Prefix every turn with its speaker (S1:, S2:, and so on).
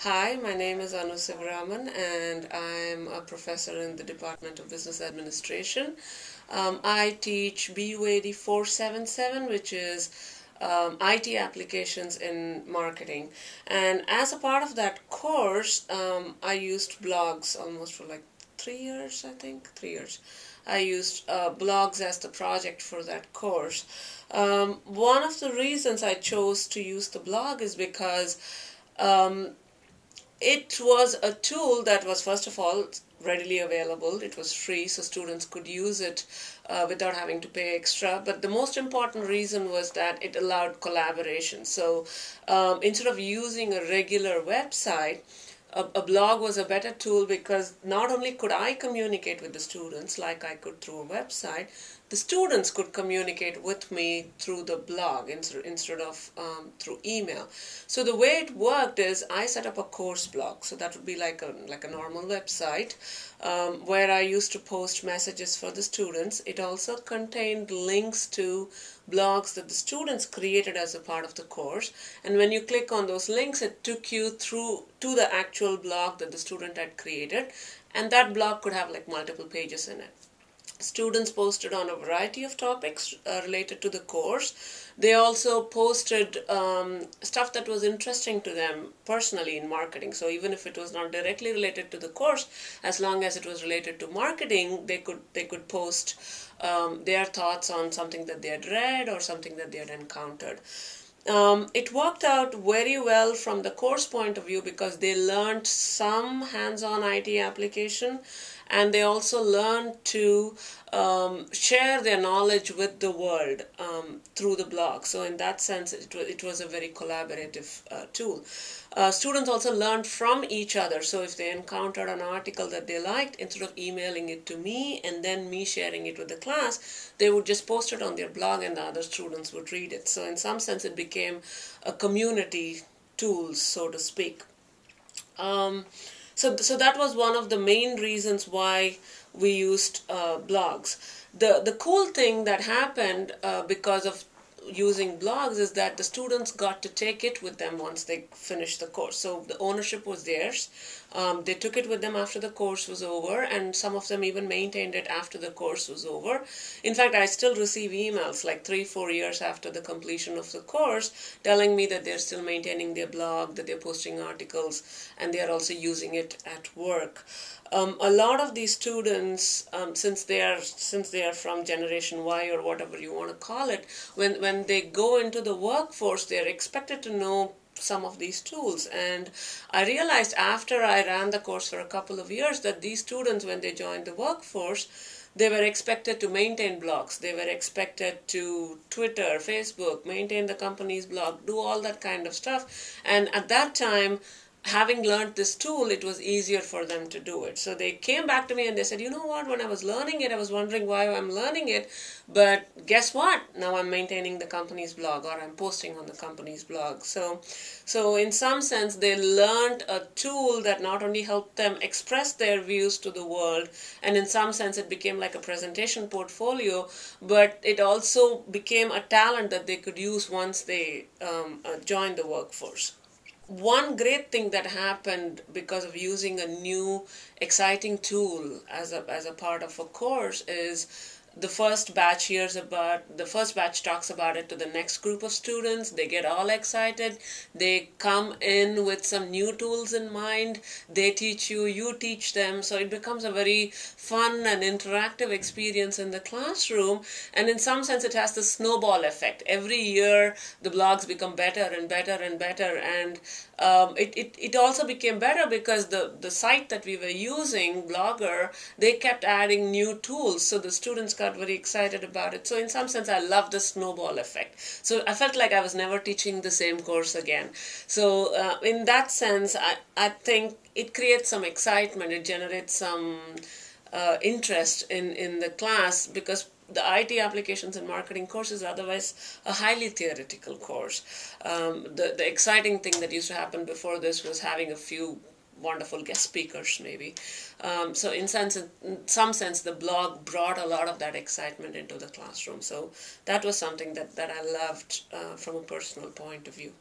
S1: Hi, my name is Anu Sivaraman and I'm a professor in the Department of Business Administration. I teach BUAD 477, which is IT applications in marketing. And as a part of that course, I used blogs almost for like 3 years, I think, 3 years. I used blogs as the project for that course. One of the reasons I chose to use the blog is because it was a tool that was, first of all, readily available. It was free, so students could use it without having to pay extra. But the most important reason was that it allowed collaboration. So instead of using a regular website, a blog was a better tool because not only could I communicate with the students like I could through a website, the students could communicate with me through the blog instead of through email. So the way it worked is I set up a course blog. So that would be like a normal website where I used to post messages for the students. It also contained links to blogs that the students created as a part of the course, and when you click on those links it took you through to the actual blog that the student had created, and that blog could have like multiple pages in it. Students posted on a variety of topics related to the course. They also posted stuff that was interesting to them personally in marketing. So even if it was not directly related to the course, as long as it was related to marketing, they could post their thoughts on something that they had read or something that they had encountered. It worked out very well from the course point of view because they learned some hands-on IT application, and they also learned to share their knowledge with the world through the blog. So in that sense, it was a very collaborative tool. Students also learned from each other. So if they encountered an article that they liked, instead of emailing it to me and then me sharing it with the class, they would just post it on their blog and the other students would read it. So in some sense, it became a community tool, so to speak. So that was one of the main reasons why we used blogs. The cool thing that happened because of using blogs is that the students got to take it with them once they finished the course. So the ownership was theirs. They took it with them after the course was over, and some of them even maintained it after the course was over. In fact, I still receive emails like 3-4 years after the completion of the course telling me that they're still maintaining their blog, that they're posting articles, and they're also using it at work. A lot of these students, since they are from Generation Y or whatever you want to call it, when they go into the workforce, they're expected to know some of these tools. And I realized after I ran the course for a couple of years that these students, when they joined the workforce, they were expected to maintain blogs. They were expected to Twitter, Facebook, maintain the company's blog, do all that kind of stuff. And at that time, having learned this tool, it was easier for them to do it. So they came back to me and they said, you know what, when I was learning it, I was wondering why I'm learning it, but guess what? Now I'm maintaining the company's blog, or I'm posting on the company's blog. So in some sense, they learned a tool that not only helped them express their views to the world, and in some sense it became like a presentation portfolio, but it also became a talent that they could use once they joined the workforce. One great thing that happened because of using a new exciting tool as a part of a course is the first batch talks about it to the next group of students. They get all excited. They come in with some new tools in mind. They teach you, you teach them. So it becomes a very fun and interactive experience in the classroom. And in some sense, it has the snowball effect. Every year, the blogs become better and better and better. And it also became better because the site that we were using, Blogger, they kept adding new tools. So the students got very excited about it. So in some sense, I love the snowball effect. So I felt like I was never teaching the same course again. So in that sense, I think it creates some excitement. It generates some interest in the class, because the IT applications and marketing course is otherwise a highly theoretical course. The exciting thing that used to happen before this was having a few wonderful guest speakers, maybe. So in some sense, the blog brought a lot of that excitement into the classroom. So that was something that I loved from a personal point of view.